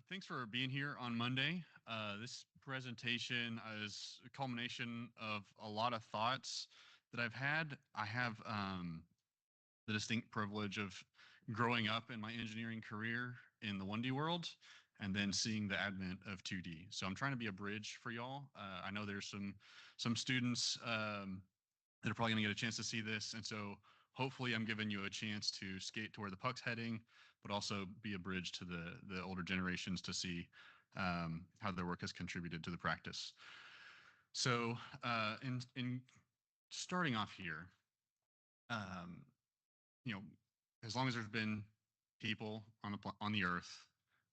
Thanks for being here on Monday. This presentation is a culmination of a lot of thoughts that I've had. I have the distinct privilege of growing up in my engineering career in the 1D world and then seeing the advent of 2D. So I'm trying to be a bridge for y'all. I know there's some students that are probably going to get a chance to see this, and so hopefully I'm giving you a chance to skate to where the puck's heading, but also be a bridge to the older generations to see how their work has contributed to the practice. So in starting off here, you know, as long as there's been people on the earth,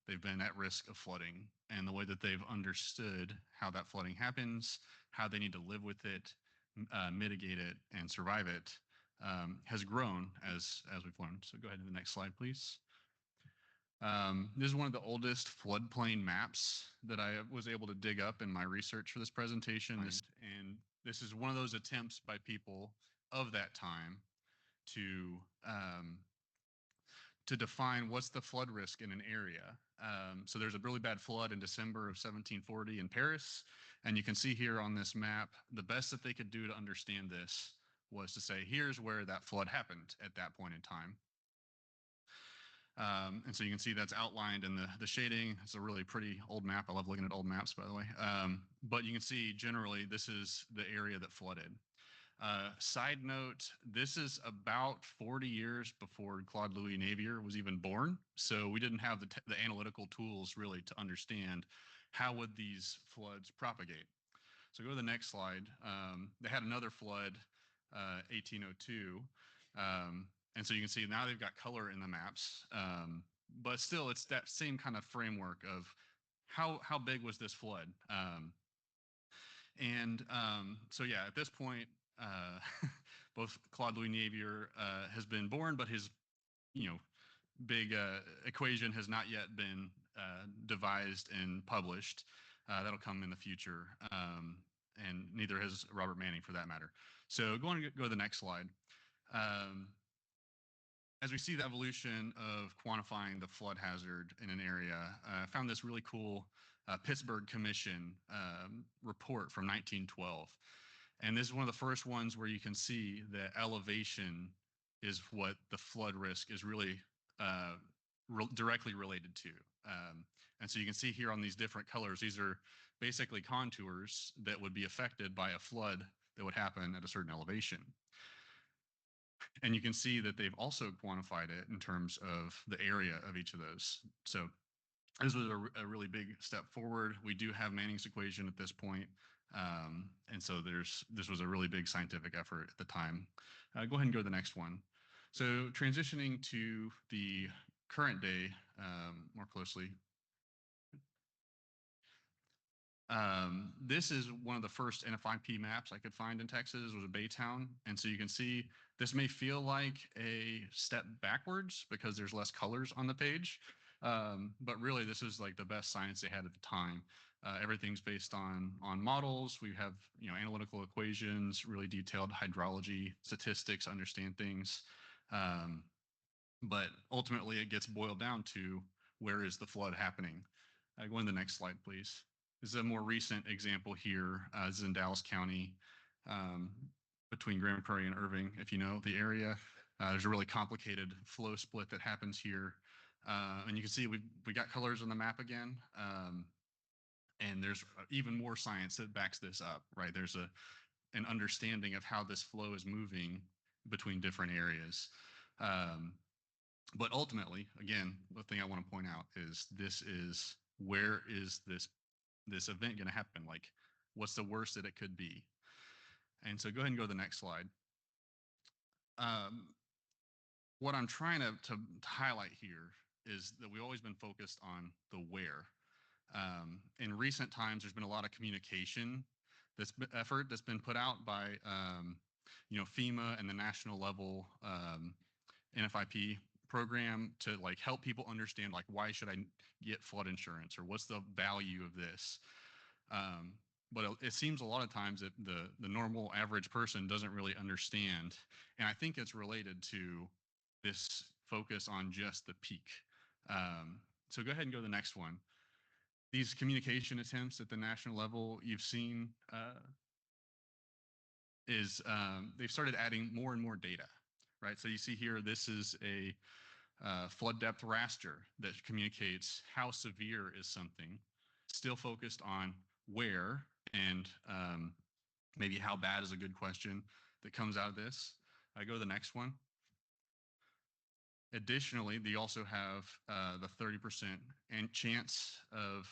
they've been at risk of flooding, and the way that they've understood how that flooding happens, how they need to live with it, mitigate it, and survive it has grown as we've learned. So go ahead to the next slide, please. This is one of the oldest floodplain maps that I was able to dig up in my research for this presentation. And this is one of those attempts by people of that time to define what's the flood risk in an area. So there's a really bad flood in December of 1740 in Paris. And you can see here on this map, the best that they could do to understand this was to say, here's where that flood happened at that point in time. And so you can see that's outlined in the shading. It's a really pretty old map. I love looking at old maps, by the way. But you can see generally this is the area that flooded. Side note, this is about 40 years before Claude Louis Navier was even born. So we didn't have the analytical tools really to understand how would these floods propagate. So go to the next slide. They had another flood, 1802. And so you can see now they've got color in the maps. But still, it's that same kind of framework of how big was this flood? So yeah, at this point, both Claude Louis Navier has been born, but his, big equation has not yet been devised and published. That'll come in the future, and neither has Robert Manning for that matter. So go to the next slide. As we see the evolution of quantifying the flood hazard in an area, I found this really cool Pittsburgh Commission report from 1912. And this is one of the first ones where you can see that elevation is what the flood risk is really directly related to. And so you can see here on these different colors, these are basically contours that would be affected by a flood that would happen at a certain elevation. And you can see that they've also quantified it in terms of the area of each of those. So this was a really big step forward. We do have Manning's equation at this point. And so this was a really big scientific effort at the time. Go ahead and go to the next one. So transitioning to the current day more closely. This is one of the first NFIP maps I could find in Texas. It was a Baytown. And so you can see this may feel like a step backwards because there's less colors on the page. But really, this is like the best science they had at the time. Everything's based on models. We have analytical equations, really detailed hydrology, statistics, understand things. But ultimately, it gets boiled down to where is the flood happening? Go on to the next slide, please. This is a more recent example here. This is in Dallas County, between Grand Prairie and Irving, if you know the area. There's a really complicated flow split that happens here. And you can see we got colors on the map again. And there's even more science that backs this up, right? There's an understanding of how this flow is moving between different areas. But ultimately, again, the thing I want to point out is where is this event going to happen? Like, what's the worst that it could be? And so go ahead and go to the next slide. What I'm trying to highlight here is that we've always been focused on the where. In recent times, there's been a lot of communication effort that's been put out by FEMA and the national level NFIP program to like help people understand like why should I get flood insurance or what's the value of this. But it seems a lot of times that the normal average person doesn't really understand, and I think it's related to this focus on just the peak. So go ahead and go to the next one. these communication attempts at the national level you've seen is they've started adding more and more data, right? So you see here, this is a flood depth raster that communicates how severe is something, still focused on where and maybe how bad is a good question that comes out of this. I go to the next one. Additionally, they also have the 30% chance of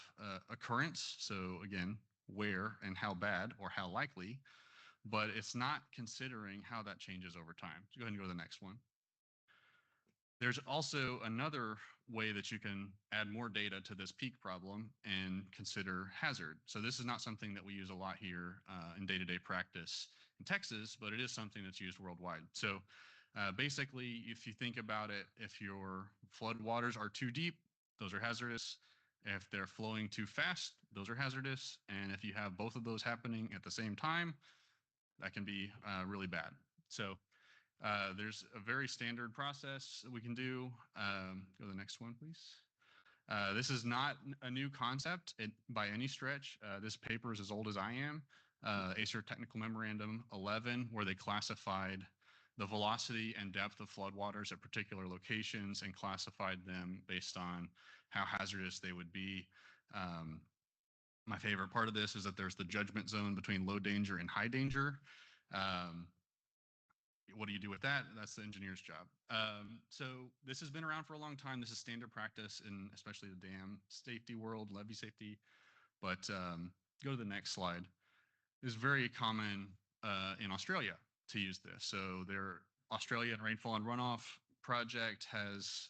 occurrence. So again, where and how bad or how likely, but it's not considering how that changes over time. So go ahead and go to the next one. There's also another way that you can add more data to this peak problem and consider hazard. So this is not something that we use a lot here in day-to-day practice in Texas, but it is something that's used worldwide. So basically, if you think about it, if your flood waters are too deep, those are hazardous. If they're flowing too fast, those are hazardous. And if you have both of those happening at the same time, that can be really bad. So there's a very standard process that we can do. Go to the next one, please. This is not a new concept by any stretch. This paper is as old as I am. ACER Technical Memorandum 11, where they classified the velocity and depth of floodwaters at particular locations and classified them based on how hazardous they would be. My favorite part of this is that there's the judgment zone between low danger and high danger. What do you do with that? That's the engineer's job. So this has been around for a long time. This is standard practice in especially the dam safety world, levee safety. But go to the next slide. It's very common in Australia to use this. So their Australian Rainfall and Runoff project has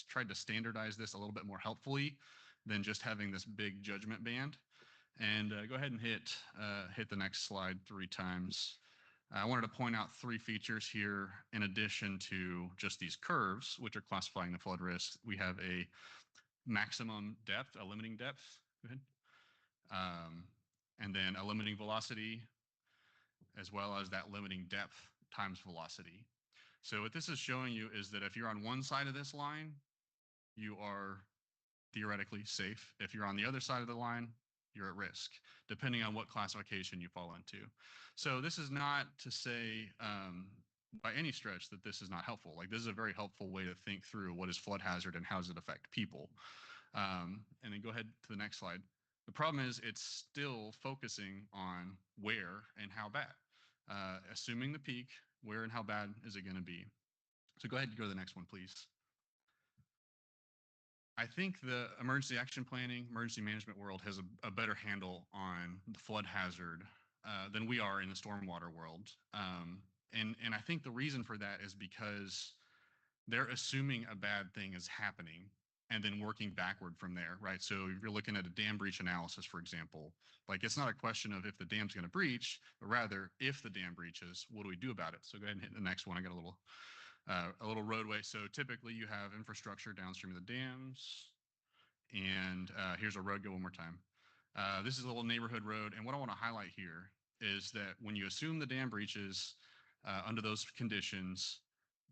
tried to standardize this a little bit more helpfully than just having this big judgment band. And go ahead and hit the next slide 3 times. I wanted to point out 3 features here in addition to just these curves, which are classifying the flood risk. We have a maximum depth, a limiting depth, go ahead, and then a limiting velocity, as well as that limiting depth times velocity. So what this is showing you is that if you're on one side of this line, you are theoretically safe. If you're on the other side of the line, you're at risk, depending on what classification you fall into. So this is not to say by any stretch that this is not helpful. Like, this is a very helpful way to think through what is flood hazard and how does it affect people. And then go ahead to the next slide. The problem is it's still focusing on where and how bad. Assuming the peak, where and how bad is it going to be? So go ahead and go to the next one, please. I think the emergency action planning, emergency management world has a better handle on the flood hazard than we are in the stormwater world. And I think the reason for that is because they're assuming a bad thing is happening and then working backward from there, right? So if you're looking at a dam breach analysis, for example, like, it's not a question of if the dam's going to breach, but rather if the dam breaches, what do we do about it? So go ahead and hit the next one. I got a little roadway. So typically you have infrastructure downstream of the dams. And here's a road, go one more time. This is a little neighborhood road. And what I want to highlight here is that when you assume the dam breaches under those conditions,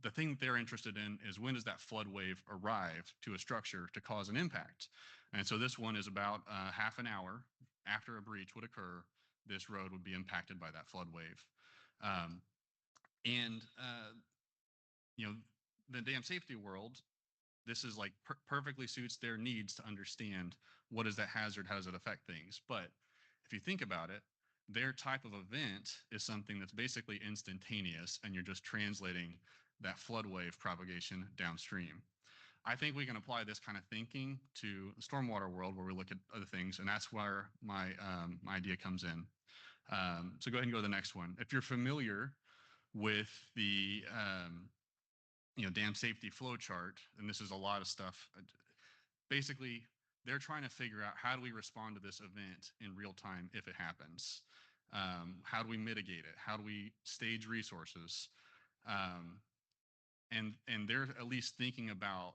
the thing that they're interested in is when does that flood wave arrive to a structure to cause an impact. And so this one is about half an hour after a breach would occur, this road would be impacted by that flood wave. You know, the dam safety world, this is like perfectly suits their needs to understand what is that hazard, how does it affect things. But if you think about it, their type of event is something that's basically instantaneous, and you're just translating that flood wave propagation downstream. I think we can apply this kind of thinking to the stormwater world where we look at other things, and that's where my idea comes in. So go ahead and go to the next one. If you're familiar with the dam safety flow chart, and this is a lot of stuff. Basically, they're trying to figure out, how do we respond to this event in real time if it happens? How do we mitigate it? How do we stage resources? And they're at least thinking about,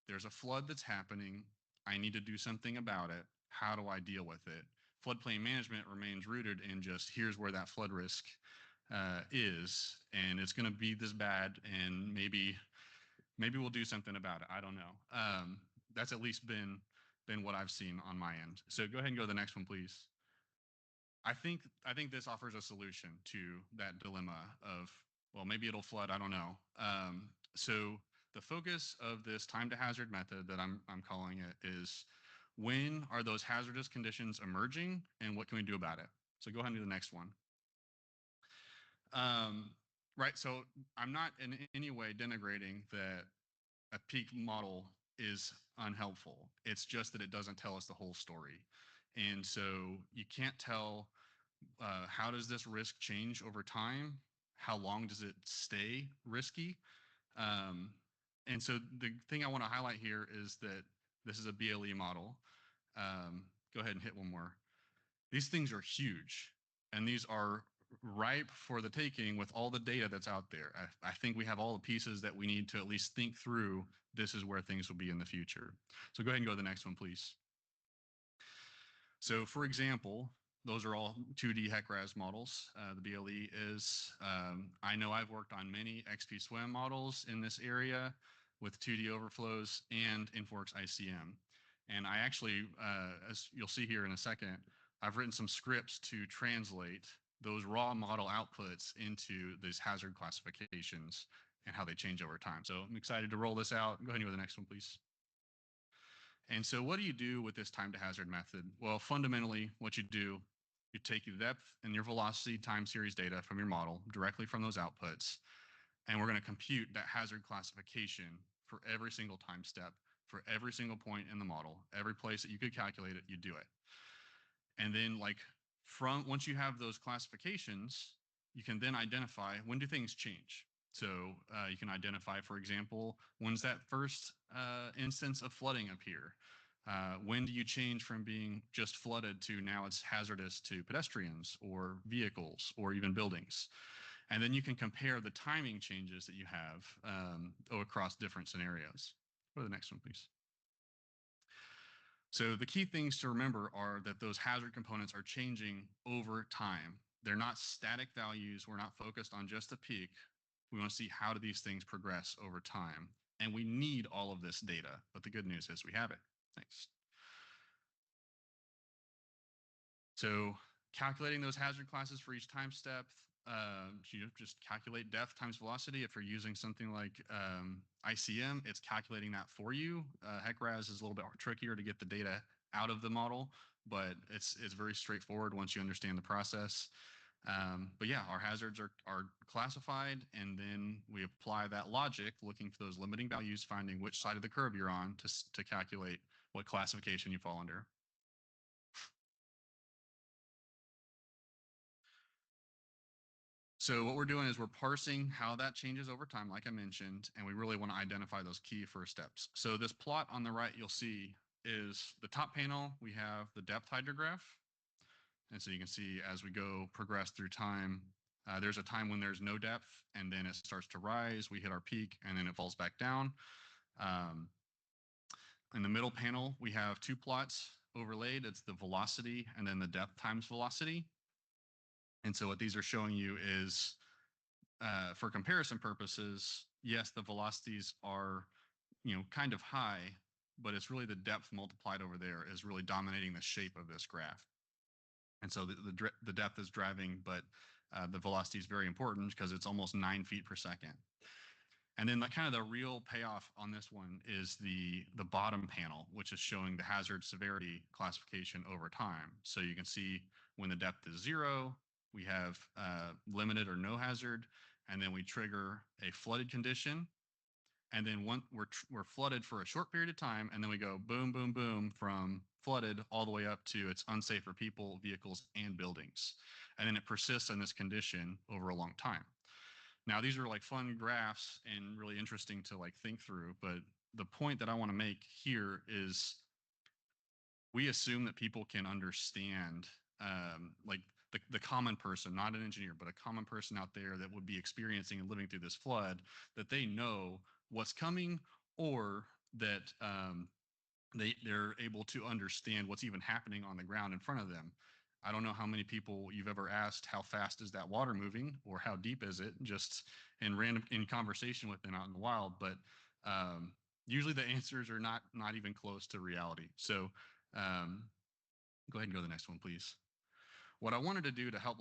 there's a flood that's happening. I need to do something about it. How do I deal with it? Floodplain management remains rooted in just, here's where that flood risk is, and it's going to be this bad, and maybe we'll do something about it. I don't know. That's at least been than what I've seen on my end. So go ahead and go to the next one, please. I think this offers a solution to that dilemma of, well, maybe it'll flood. I don't know. So the focus of this time to hazard method that I'm calling it is, when are those hazardous conditions emerging and what can we do about it? So go ahead and do the next one. Right. So I'm not in any way denigrating that a peak model is unhelpful. It's just that it doesn't tell us the whole story. And so you can't tell, how does this risk change over time? How long does it stay risky? Um, and so the thing I want to highlight here is that this is a BLE model. Go ahead and hit one more. These things are huge, and these are ripe for the taking with all the data that's out there. I think we have all the pieces that we need to at least think through, this is where things will be in the future. So go ahead and go to the next one, please. So for example, those are all 2D HEC-RAS models. The BLE is, I know I've worked on many XP SWIM models in this area with 2D overflows and InfoWorks ICM. And I actually, as you'll see here in a second, I've written some scripts to translate those raw model outputs into these hazard classifications and how they change over time. So I'm excited to roll this out. Go ahead and go to the next one, please. And so what do you do with this time to hazard method? Well, fundamentally, what you do, you take your depth and your velocity time series data from your model directly from those outputs, and we're going to compute that hazard classification for every single time step, for every single point in the model. Every place that you could calculate it, you do it. And then once you have those classifications, you can then identify, when do things change? So you can identify, for example, when's that first instance of flooding appear? When do you change from being just flooded to now it's hazardous to pedestrians or vehicles or even buildings? And then you can compare the timing changes that you have across different scenarios. Go to the next one, please. So the key things to remember are that those hazard components are changing over time. They're not static values. We're not focused on just the peak. We want to see, how do these things progress over time? And we need all of this data, but the good news is we have it. Thanks. So calculating those hazard classes for each time step, you just calculate depth times velocity. If you're using something like ICM, it's calculating that for you. HEC-RAS is a little bit trickier to get the data out of the model, but it's very straightforward once you understand the process. But yeah, our hazards are classified, and then we apply that logic, looking for those limiting values, finding which side of the curve you're on to calculate what classification you fall under. So what we're doing is we're parsing how that changes over time, like I mentioned, and we really want to identify those key first steps. So this plot on the right, you'll see, is the top panel. We have the depth hydrograph. And so you can see as we progress through time, there's a time when there's no depth, and then it starts to rise. We hit our peak, and then it falls back down. In the middle panel, we have two plots overlaid. It's the velocity and then the depth times velocity. And so what these are showing you is, for comparison purposes, yes, the velocities are, kind of high, but it's really the depth multiplied over there is really dominating the shape of this graph. And so the depth is driving, but the velocity is very important because it's almost 9 feet per second. And then kind of the real payoff on this one is the bottom panel, which is showing the hazard severity classification over time. So you can see when the depth is 0, we have limited or no hazard, and then we trigger a flooded condition. And then we're flooded for a short period of time, and then we go boom, boom, boom from flooded all the way up to it's unsafe for people, vehicles, and buildings. And then it persists in this condition over a long time. Now, these are fun graphs and really interesting to think through, but the point that I want to make here is we assume that people can understand, the common person, not an engineer, but a common person out there that would be experiencing and living through this flood, that they know what's coming, or that they're able to understand what's even happening on the ground in front of them. I don't know how many people you've ever asked, how fast is that water moving, or how deep is it, just in conversation with them out in the wild. But usually the answers are not even close to reality. So go ahead and go to the next one, please. What I wanted to do to help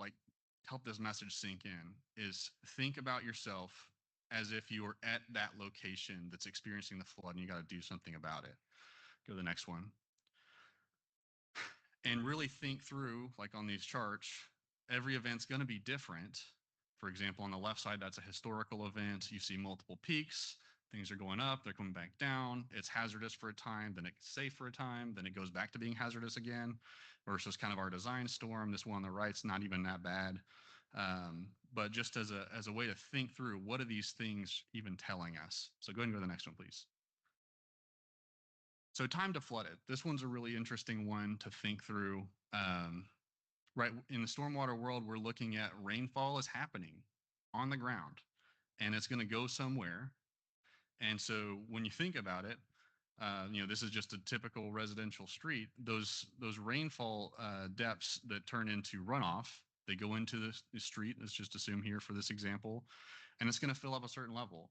this message sink in is think about yourself as if you were at that location that's experiencing the flood and you got to do something about it. Go to the next one. And really think through, like on these charts, every event's going to be different. For example, on the left side, that's a historical event. You see multiple peaks. Things are going up, they're coming back down. It's hazardous for a time, then it's safe for a time, then it goes back to being hazardous again, versus kind of our design storm. This one on the right's not even that bad. But just as a way to think through, what are these things even telling us? So go ahead and go to the next one, please. So time to flood it. This one's a really interesting one to think through. Right in the stormwater world, we're looking at rainfall is happening on the ground, and it's going to go somewhere. And so when you think about it, this is just a typical residential street. Those rainfall depths that turn into runoff, they go into the street. Let's just assume here for this example, and it's going to fill up a certain level.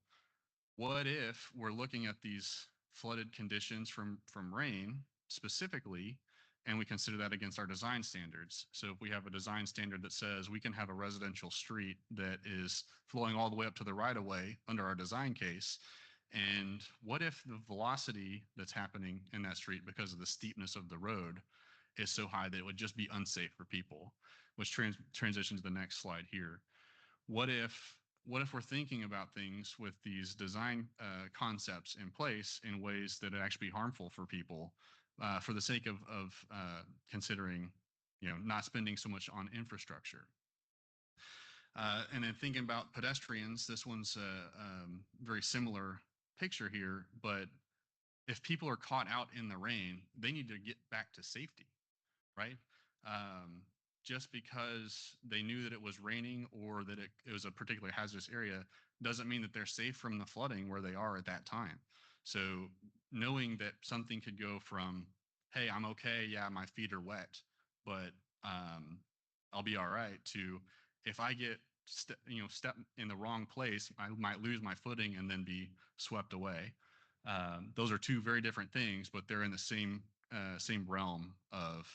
What if we're looking at these flooded conditions from rain specifically, and we consider that against our design standards? So if we have a design standard that says we can have a residential street that is flowing all the way up to the right of way under our design case, and what if the velocity that's happening in that street because of the steepness of the road is so high that it would just be unsafe for people? Which transitions to the next slide here. What if we're thinking about things with these design concepts in place in ways that are actually harmful for people for the sake of considering, not spending so much on infrastructure? And then thinking about pedestrians, this one's a very similar picture here, but if people are caught out in the rain, they need to get back to safety, right? Just because they knew that it was raining or that it was a particularly hazardous area doesn't mean that they're safe from the flooding where they are at that time. So knowing that something could go from, hey, I'm okay, yeah, my feet are wet, but I'll be all right, to if I get step in the wrong place, I might lose my footing and then be swept away. Those are two very different things, but they're in the same realm of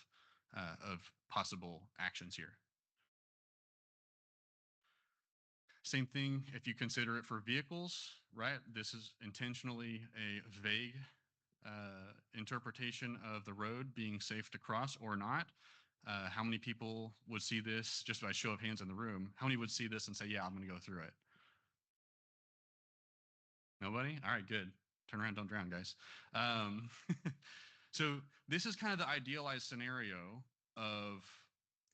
possible actions here. Same thing if you consider it for vehicles, right? This is intentionally a vague interpretation of the road being safe to cross or not. How many people would see this, just by show of hands in the room, how many would see this and say, yeah, I'm going to go through it? Nobody? All right, good. Turn around, don't drown, guys. So this is kind of the idealized scenario of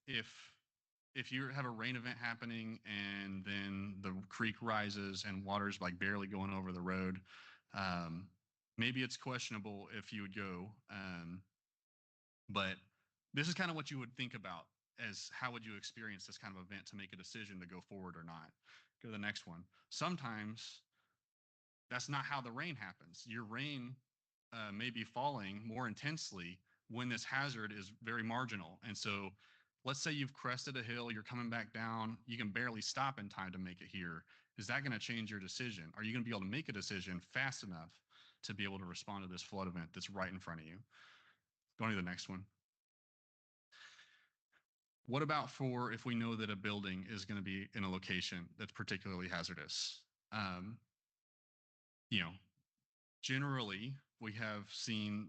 if you have a rain event happening and then the creek rises and water's like barely going over the road, maybe it's questionable if you would go. But this is kind of what you would think about as how would you experience this kind of event to make a decision to go forward or not. Go to the next one. Sometimes that's not how the rain happens. Your rain may be falling more intensely when this hazard is very marginal. And so let's say you've crested a hill, you're coming back down, you can barely stop in time to make it here. Is that going to change your decision? Are you going to be able to make a decision fast enough to be able to respond to this flood event that's right in front of you? Going to the next one. What about for if we know that a building is going to be in a location that's particularly hazardous? Generally, we have seen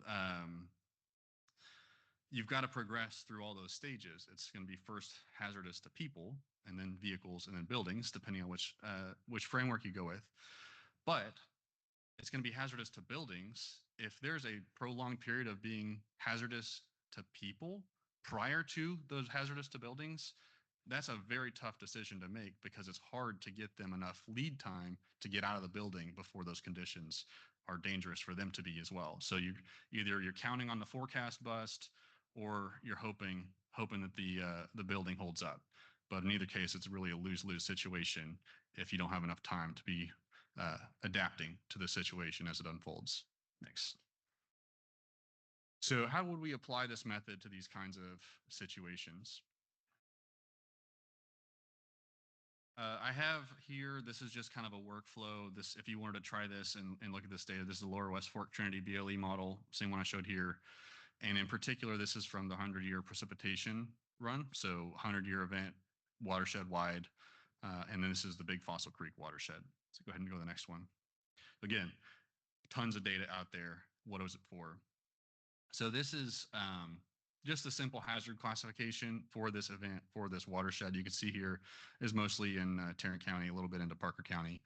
you've got to progress through all those stages. It's going to be first hazardous to people, and then vehicles, and then buildings, depending on which framework you go with. But it's going to be hazardous to buildings if there's a prolonged period of being hazardous to people prior to those hazardous to buildings. That's a very tough decision to make because it's hard to get them enough lead time to get out of the building before those conditions are dangerous for them to be as well. So you're counting on the forecast bust, or you're hoping that the building holds up. But in either case, it's really a lose-lose situation if you don't have enough time to be adapting to the situation as it unfolds. Next. So how would we apply this method to these kinds of situations? I have here, this is just kind of a workflow. This, if you wanted to try this and look at this data, this is the Lower West Fork Trinity BLE model, same one I showed here. And in particular, this is from the 100-year precipitation run. So 100-year event, watershed wide. And then this is the Big Fossil Creek watershed. So go ahead and go to the next one. Again, tons of data out there. What was it for? So this is just a simple hazard classification for this event, for this watershed. You can see here is mostly in Tarrant County, a little bit into Parker County,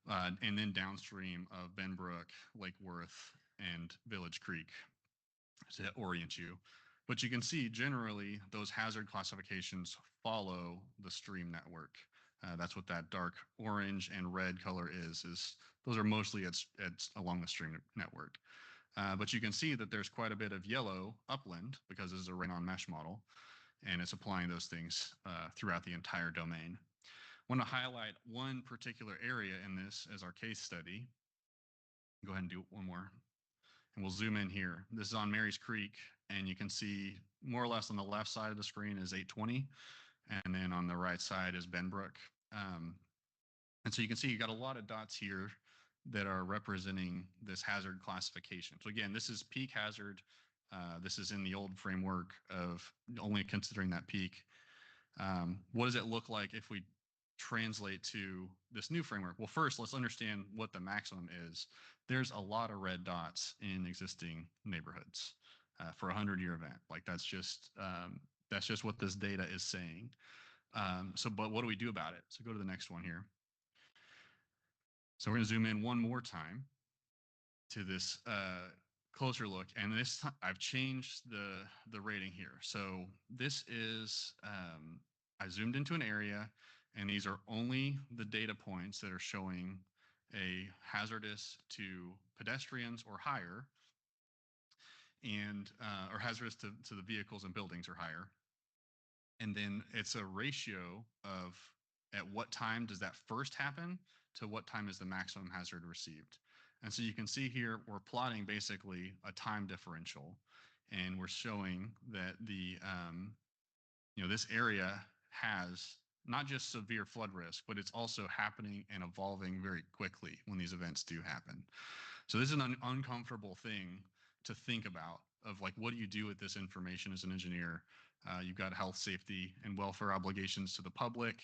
and then downstream of Benbrook, Lake Worth, and Village Creek to orient you. But you can see generally those hazard classifications follow the stream network. That's what that dark orange and red color is those are mostly it's along the stream network. But you can see that there's quite a bit of yellow upland because this is a rain-on mesh model, and it's applying those things throughout the entire domain. I want to highlight one particular area in this as our case study. Go ahead and do one more. And we'll zoom in here. This is on Mary's Creek, and you can see more or less on the left side of the screen is 820, and then on the right side is Benbrook. And so you can see you got a lot of dots here that are representing this hazard classification. So again, this is peak hazard. This is in the old framework of only considering that peak. What does it look like if we translate to this new framework? Well, first, let's understand what the maximum is. There's a lot of red dots in existing neighborhoods for a 100-year event. Like that's just what this data is saying. But what do we do about it? So go to the next one here. So we're going to zoom in one more time to this closer look, and this time I've changed the rating here. So this is I zoomed into an area, and these are only the data points that are showing a hazardous to pedestrians or higher, and or hazardous to the vehicles and buildings or higher. And then it's a ratio of at what time does that first happen to what time is the maximum hazard received. And so you can see here, we're plotting basically a time differential, and we're showing that this area has not just severe flood risk, but it's also happening and evolving very quickly when these events do happen. So this is an uncomfortable thing to think about of like, what do you do with this information as an engineer? You've got health, safety, and welfare obligations to the public.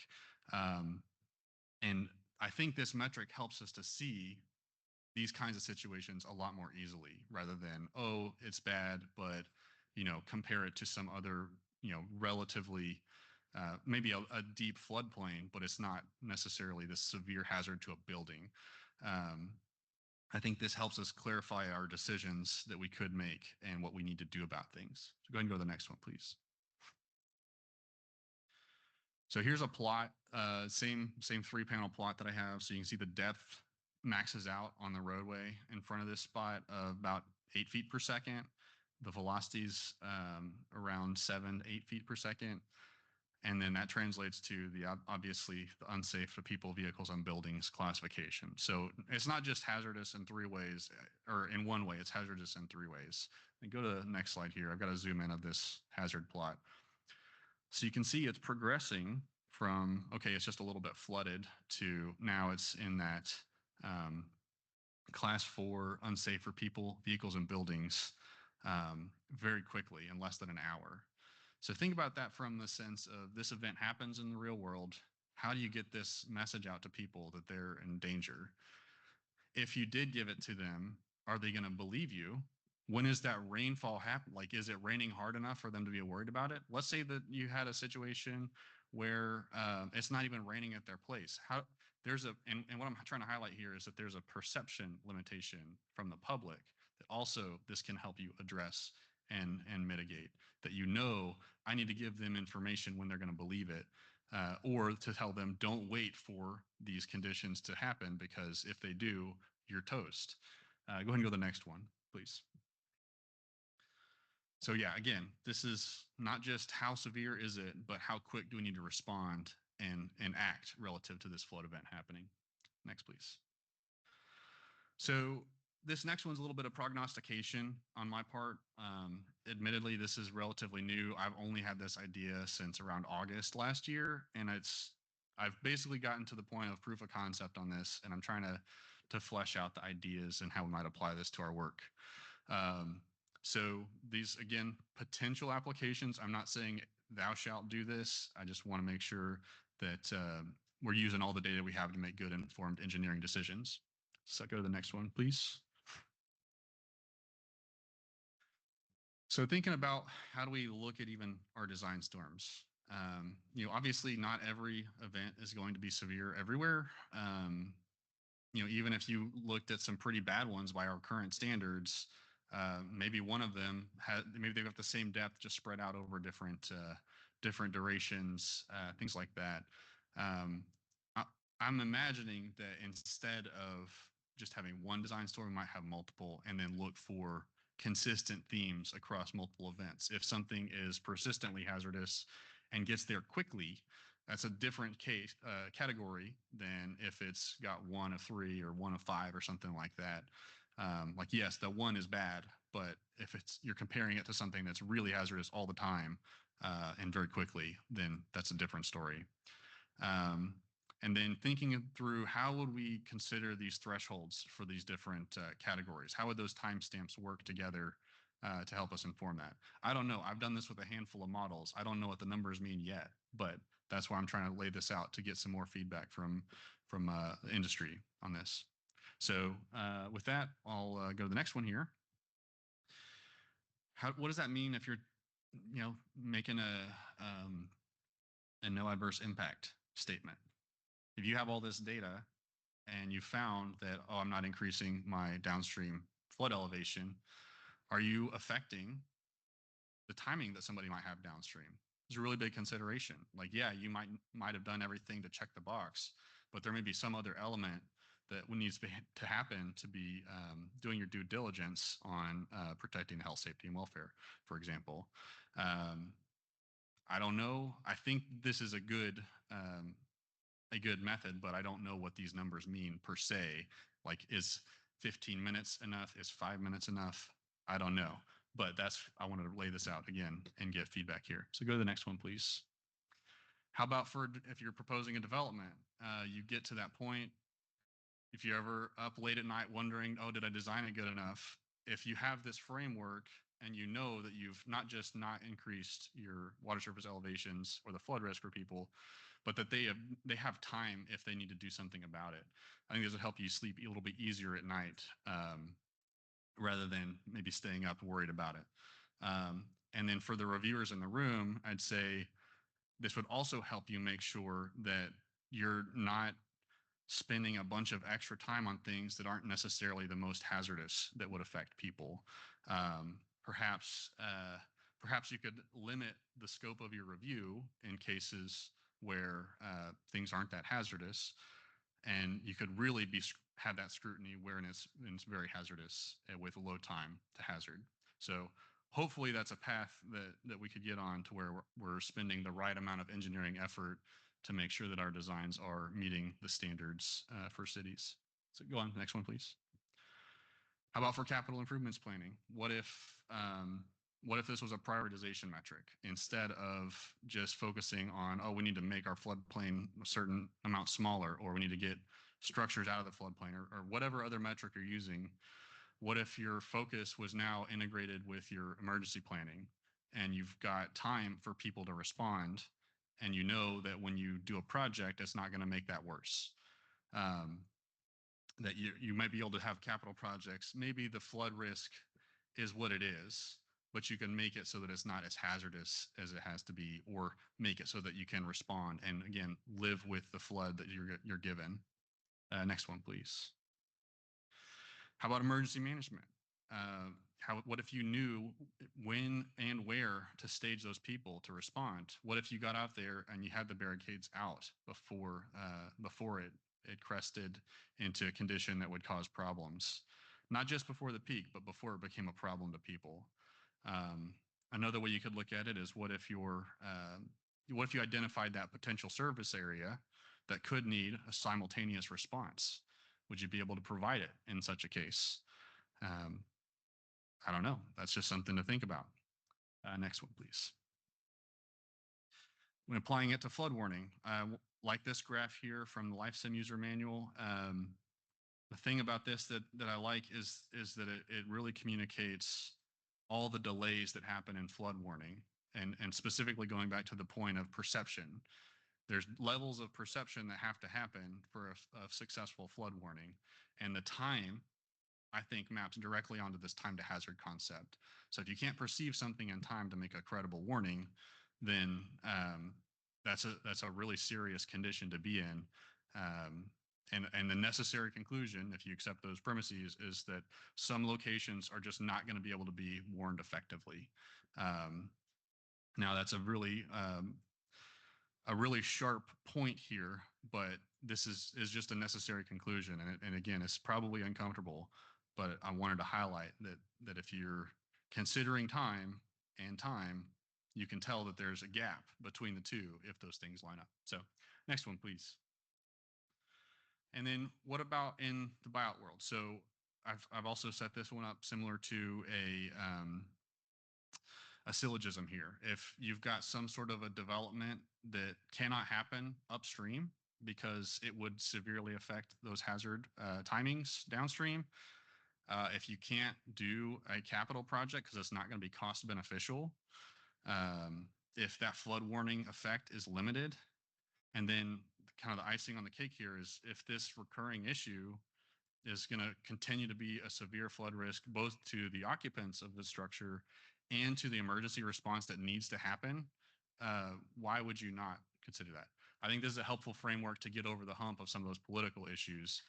And I think this metric helps us to see these kinds of situations a lot more easily rather than, oh, it's bad, but, compare it to some other, relatively, maybe a deep floodplain, but it's not necessarily this severe hazard to a building. I think this helps us clarify our decisions that we could make and what we need to do about things. So go ahead and go to the next one, please. So here's a plot, same 3-panel plot that I have. So you can see the depth maxes out on the roadway in front of this spot of about 8 feet per second. The velocities around 7 to 8 feet per second. And then that translates to obviously the unsafe for people, vehicles, and buildings classification. So it's not just hazardous in 3 ways, or in 1 way, it's hazardous in 3 ways. And go to the next slide here. I've got a zoom in of this hazard plot. So you can see it's progressing from, okay, it's just a little bit flooded, to now it's in that class 4 unsafe for people, vehicles, and buildings very quickly in less than an hour. So think about that from the sense of this event happens in the real world. How do you get this message out to people that they're in danger? If you did give it to them, are they going to believe you? When is that rainfall happen? Like, is it raining hard enough for them to be worried about it? Let's say that you had a situation where it's not even raining at their place. And what I'm trying to highlight here is that there's a perception limitation from the public that also this can help you address and mitigate. That I need to give them information when they're going to believe it, or to tell them don't wait for these conditions to happen, because if they do, you're toast. Go ahead and go to the next one, please. So yeah, again, this is not just how severe is it, but how quick do we need to respond and act relative to this flood event happening. Next, please. So this next one's a little bit of prognostication on my part. Admittedly, this is relatively new. I've only had this idea since around August last year, and I've basically gotten to the point of proof of concept on this, and I'm trying to flesh out the ideas and how we might apply this to our work. So these, again, potential applications. I'm not saying thou shalt do this. I just want to make sure that we're using all the data we have to make good informed engineering decisions. So go to the next one, please. So thinking about how do we look at even our design storms? Obviously not every event is going to be severe everywhere. Even if you looked at some pretty bad ones by our current standards, maybe one of them maybe they've got the same depth, just spread out over different durations, things like that. I'm imagining that instead of just having one design storm, we might have multiple, and then look for consistent themes across multiple events. If something is persistently hazardous and gets there quickly, that's a different category than if it's got one of three or one of five or something like that. Like, yes, the one is bad, but if you're comparing it to something that's really hazardous all the time and very quickly, then that's a different story. And then thinking through how would we consider these thresholds for these different categories? How would those timestamps work together to help us inform that? I don't know. I've done this with a handful of models. I don't know what the numbers mean yet, but that's why I'm trying to lay this out to get some more feedback from the industry on this. So with that, I'll go to the next one here. What does that mean if you're making a no adverse impact statement? If you have all this data and you found that, oh, I'm not increasing my downstream flood elevation, are you affecting the timing that somebody might have downstream? It's a really big consideration. Like, yeah, you might have done everything to check the box, but there may be some other element that needs to happen to be doing your due diligence on protecting health, safety, and welfare, for example. I don't know. I think this is a good method, but I don't know what these numbers mean per se. Like, is 15 minutes enough? Is 5 minutes enough? I don't know. But I wanted to lay this out again and get feedback here. So go to the next one, please. How about if you're proposing a development, you get to that point. If you're ever up late at night wondering, oh, did I design it good enough? If you have this framework and you know that you've not just not increased your water surface elevations or the flood risk for people, but that they have time if they need to do something about it. I think this will help you sleep a little bit easier at night rather than maybe staying up worried about it. And then for the reviewers in the room, I'd say this would also help you make sure that you're not spending a bunch of extra time on things that aren't necessarily the most hazardous that would affect people. Perhaps you could limit the scope of your review in cases where things aren't that hazardous, and you could really have that scrutiny where it's very hazardous with low time to hazard. So hopefully that's a path that we could get on to where we're spending the right amount of engineering effort to make sure that our designs are meeting the standards for cities. So go on, next one, please. How about for capital improvements planning? What if this was a prioritization metric instead of just focusing on, oh, we need to make our floodplain a certain amount smaller, or we need to get structures out of the floodplain, or whatever other metric you're using? What if your focus was now integrated with your emergency planning and you've got time for people to respond, and you know that when you do a project, it's not going to make that worse? That you might be able to have capital projects. Maybe the flood risk is what it is, but you can make it so that it's not as hazardous as it has to be, or make it so that you can respond and, again, live with the flood that you're given. Next one, please. How about emergency management? What if you knew when and where to stage those people to respond? What if you got out there and you had the barricades out before it crested into a condition that would cause problems? Not just before the peak, but before it became a problem to people. Another way you could look at it is what if you identified that potential service area that could need a simultaneous response? Would you be able to provide it in such a case? I don't know. That's just something to think about. Next one, please. When applying it to flood warning, like this graph here from the LifeSim user manual, the thing about this that I like is that it really communicates all the delays that happen in flood warning, and specifically going back to the point of perception. There's levels of perception that have to happen for a successful flood warning, and the time, I think, maps directly onto this time to hazard concept. So if you can't perceive something in time to make a credible warning, then that's a really serious condition to be in. And the necessary conclusion, if you accept those premises, is that some locations are just not going to be able to be warned effectively. Now that's a really sharp point here, but this is just a necessary conclusion. And again, it's probably uncomfortable, but I wanted to highlight that if you're considering time and time, you can tell that there's a gap between the two if those things line up. So next one, please. And then what about in the buyout world? So I've also set this one up similar to a syllogism here. If you've got some sort of a development that cannot happen upstream because it would severely affect those hazard timings downstream, if you can't do a capital project because it's not going to be cost beneficial, if that flood warning effect is limited, and then kind of the icing on the cake here is if this recurring issue is going to continue to be a severe flood risk both to the occupants of the structure and to the emergency response that needs to happen, why would you not consider that? I think this is a helpful framework to get over the hump of some of those political issues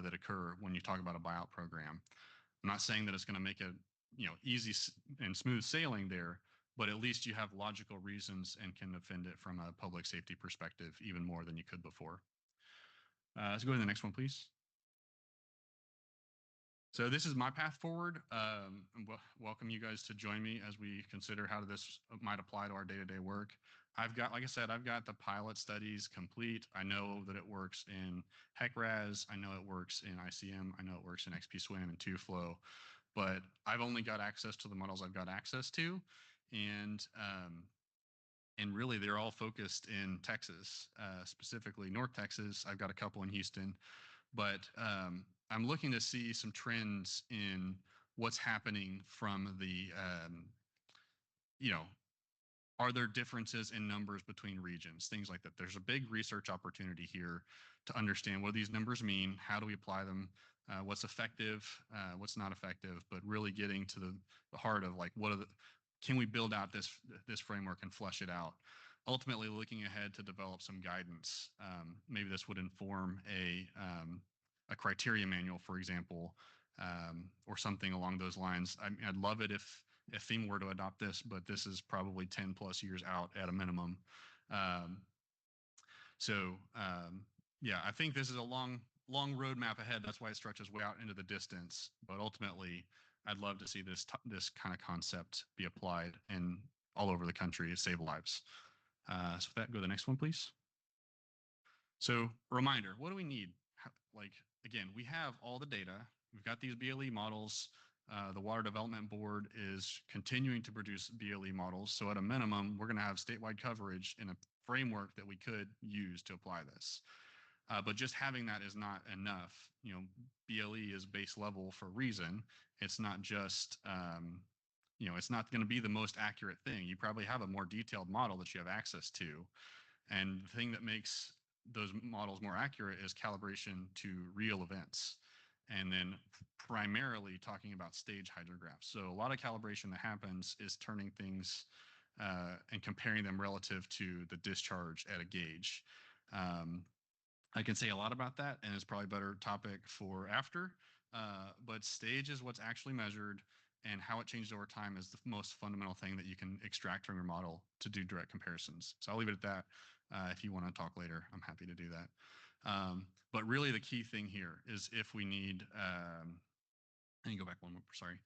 that occur when you talk about a buyout program. I'm not saying that it's going to make it easy and smooth sailing there, but at least you have logical reasons and can defend it from a public safety perspective even more than you could before. Let's go to the next one, please. So this is my path forward. Welcome you guys to join me as we consider how this might apply to our day-to-day work. I've got, like I said, I've got the pilot studies complete. I know that it works in HEC-RAS. I know it works in ICM. I know it works in XP-SWIM and 2Flow, but I've only got access to the models I've got access to. And really they're all focused in Texas, specifically North Texas. I've got a couple in Houston, but I'm looking to see some trends in what's happening from the, are there differences in numbers between regions, things like that. There's a big research opportunity here to understand what these numbers mean, how do we apply them, what's effective, what's not effective, but really getting to the heart of like, can we build out this framework and flesh it out? Ultimately looking ahead to develop some guidance. Maybe this would inform a criteria manual, for example, or something along those lines. I'd love it if FEMA were to adopt this, but this is probably 10 plus years out at a minimum. Yeah, I think this is a long roadmap ahead. That's why it stretches way out into the distance. But ultimately, I'd love to see this kind of concept be applied in all over the country to save lives. So with that, go to the next one, please. So reminder, what do we need? Like, again, we have all the data. We've got these BLE models. The Water Development Board is continuing to produce BLE models. So at a minimum, we're going to have statewide coverage in a framework that we could use to apply this. But just having that is not enough. BLE is base level for a reason. It's not just, it's not going to be the most accurate thing. You probably have a more detailed model that you have access to. And the thing that makes those models more accurate is calibration to real events. And then primarily talking about stage hydrographs. So a lot of calibration that happens is turning things and comparing them relative to the discharge at a gauge. I can say a lot about that, and it's probably a better topic for after, but stage is what's actually measured, and how it changes over time is the most fundamental thing that you can extract from your model to do direct comparisons. So I'll leave it at that. If you want to talk later, I'm happy to do that. But really the key thing here is if we need, let me go back one more, sorry.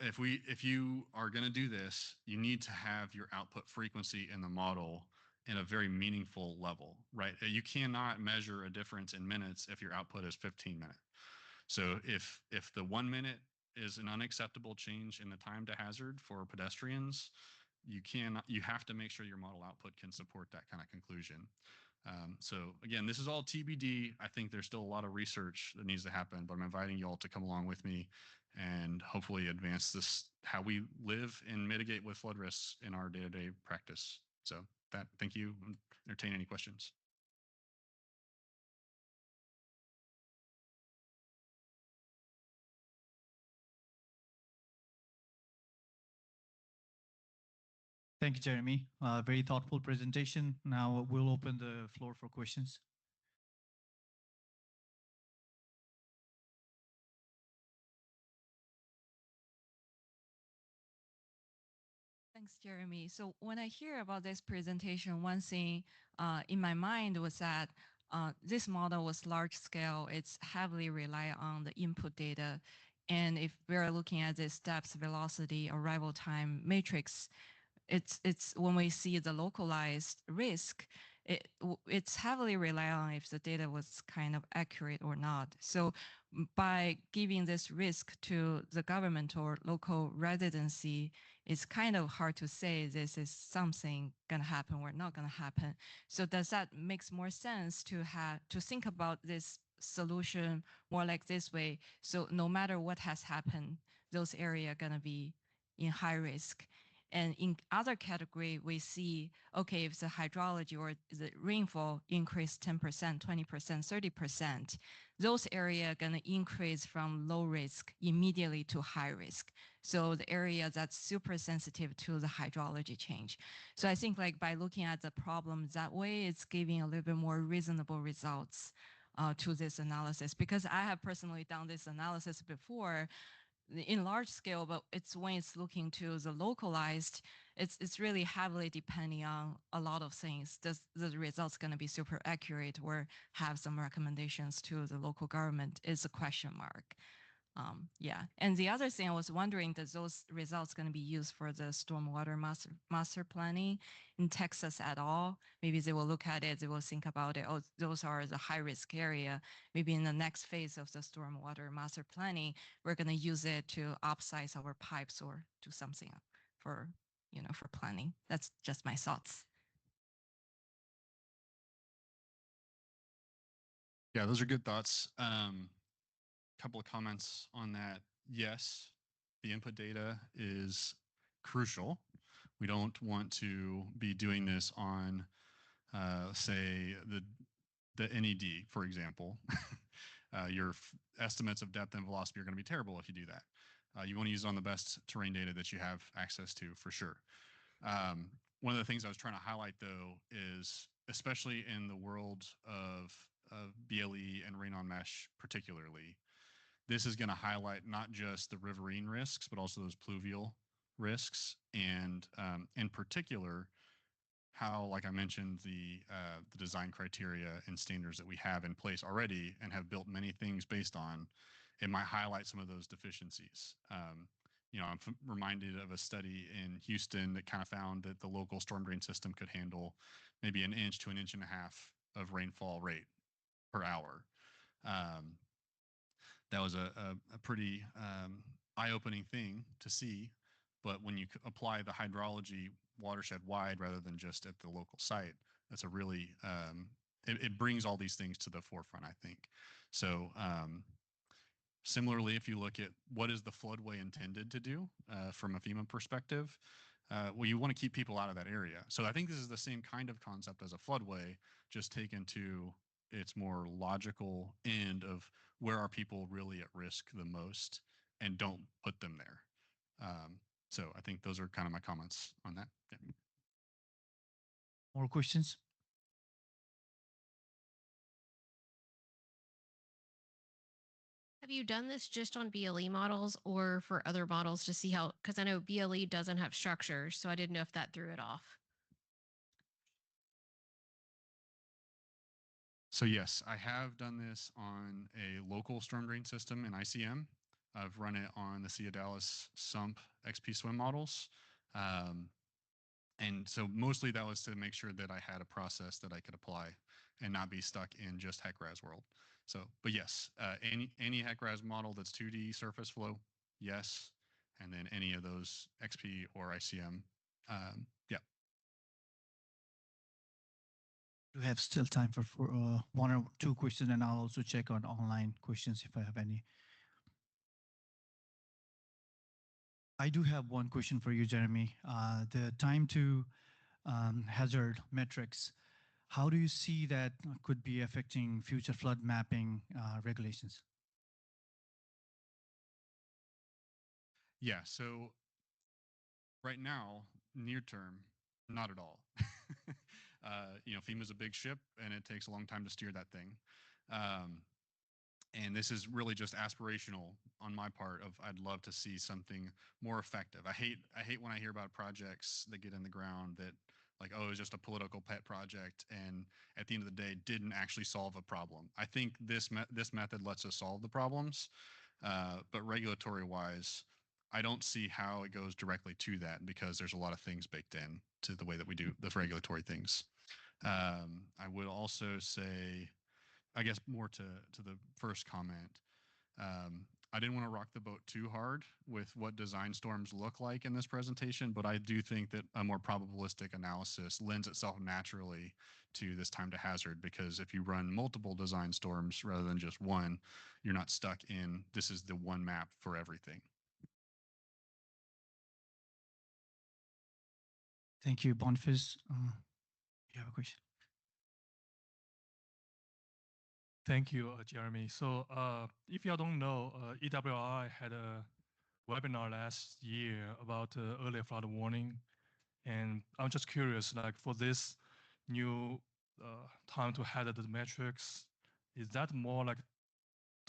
If you are going to do this, you need to have your output frequency in the model in a very meaningful level, right? You cannot measure a difference in minutes if your output is 15 minutes. So if the 1 minute is an unacceptable change in the time to hazard for pedestrians, you have to make sure your model output can support that kind of conclusion. So again, this is all TBD. I think there's still a lot of research that needs to happen, but I'm inviting you all to come along with me and hopefully advance this, how we live and mitigate with flood risks in our day-to-day practice. So thank you. Entertain any questions. Thank you, Jeremy. Very thoughtful presentation. Now we'll open the floor for questions. Thanks, Jeremy. So when I hear about this presentation, one thing in my mind was that this model was large scale. It's heavily reliant on the input data. And if we're looking at this depth, velocity, arrival time matrix, it's when we see the localized risk, it's heavily reliant on if the data was kind of accurate or not. So by giving this risk to the government or local residency, it's kind of hard to say this is something gonna happen or not gonna happen. So does that makes more sense to think about this solution more like this way? So no matter what has happened, those areas are gonna be in high risk. And in other category, we see, okay, if the hydrology or the rainfall increase 10%, 20%, 30%, those areas are going to increase from low risk immediately to high risk. So the area that's super sensitive to the hydrology change. So I think like by looking at the problem that way, it's giving a little bit more reasonable results to this analysis, because I have personally done this analysis before in large scale, but it's when it's looking to the localized, it's really heavily depending on a lot of things. Does the results going to be super accurate or have some recommendations to the local government is a question mark. Yeah, and the other thing I was wondering, does those results going to be used for the stormwater master planning in Texas at all? Maybe they will look at it, they will think about it. Oh, those are the high risk area. Maybe in the next phase of the stormwater master planning, we're going to use it to upsize our pipes or do something for, for planning. That's just my thoughts. Yeah, those are good thoughts. Couple of comments on that. Yes, the input data is crucial. We don't want to be doing this on, say, the NED, for example. Your estimates of depth and velocity are going to be terrible if you do that. You want to use it on the best terrain data that you have access to, for sure. One of the things I was trying to highlight, though, is especially in the world of BLE and rain on mesh particularly, this is going to highlight not just the riverine risks, but also those pluvial risks, and in particular, how, like I mentioned, the design criteria and standards that we have in place already and have built many things based on, it might highlight some of those deficiencies. I'm reminded of a study in Houston that kind of found that the local storm drain system could handle maybe an inch to an inch and a half of rainfall rate per hour. That was a pretty eye-opening thing to see. But when you apply the hydrology watershed wide rather than just at the local site, that's a really, it brings all these things to the forefront, I think. So similarly, if you look at what is the floodway intended to do from a FEMA perspective, well, you want to keep people out of that area. So I think this is the same kind of concept as a floodway, just taken to its more logical end of where are people really at risk the most, and don't put them there. So I think those are kind of my comments on that. Yeah. More questions? Have you done this just on BLE models or for other models to see how, because I know BLE doesn't have structures, so I didn't know if that threw it off. So yes, I have done this on a local storm drain system in ICM. I've run it on the Sea of Dallas SUMP XP swim models. And so mostly that was to make sure that I had a process that I could apply and not be stuck in just HEC-RAS world. So, but yes, any HEC-RAS model that's 2D surface flow, yes. And then any of those XP or ICM, Yeah. We have still time for one or two questions, and I'll also check on online questions if I have any. I do have one question for you, Jeremy. The time to hazard metrics, how do you see that could be affecting future flood mapping regulations? Yeah. So right now, near term, not at all. FEMA's a big ship, and it takes a long time to steer that thing. And this is really just aspirational on my part. Of I'd love to see something more effective. I hate when I hear about projects that get in the ground that like, oh, it's just a political pet project, and at the end of the day, didn't actually solve a problem. I think this method lets us solve the problems, but regulatory wise, I don't see how it goes directly to that because there's a lot of things baked in to the way that we do the regulatory things. I would also say, I guess more to the first comment, I didn't want to rock the boat too hard with what design storms look like in this presentation, but I do think that a more probabilistic analysis lends itself naturally to this time to hazard, because if you run multiple design storms rather than just one, you're not stuck in this is the one map for everything. Thank you, Boniface. You have a question? Thank you, Jeremy. So if you don't know, EWRI had a webinar last year about early flood warning. And I'm just curious, like for this new time to hazard metrics, is that more like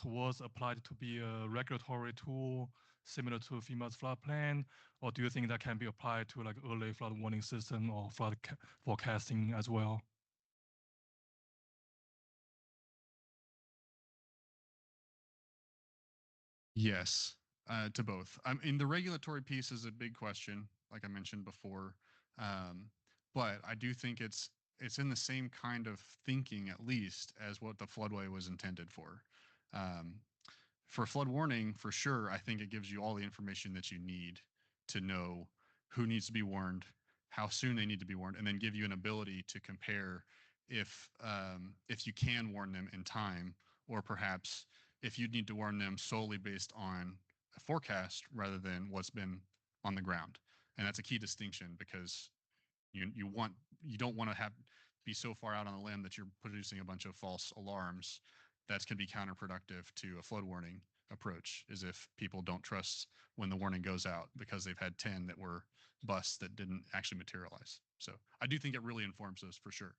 towards applied to be a regulatory tool similar to FEMA's flood plan, or do you think that can be applied to like early flood warning system or flood forecasting as well? Yes, to both. I mean, the regulatory piece is a big question, like I mentioned before, but I do think it's in the same kind of thinking, at least, as what the floodway was intended for. For flood warning, for sure, I think it gives you all the information that you need to know who needs to be warned, how soon they need to be warned, and then give you an ability to compare if you can warn them in time, or perhaps if you need to warn them solely based on a forecast rather than what's been on the ground. And that's a key distinction, because you don't want to be so far out on a limb that you're producing a bunch of false alarms. That's can be counterproductive to a flood warning approach, is if people don't trust when the warning goes out because they've had 10 that were busts that didn't actually materialize. So I do think it really informs us for sure.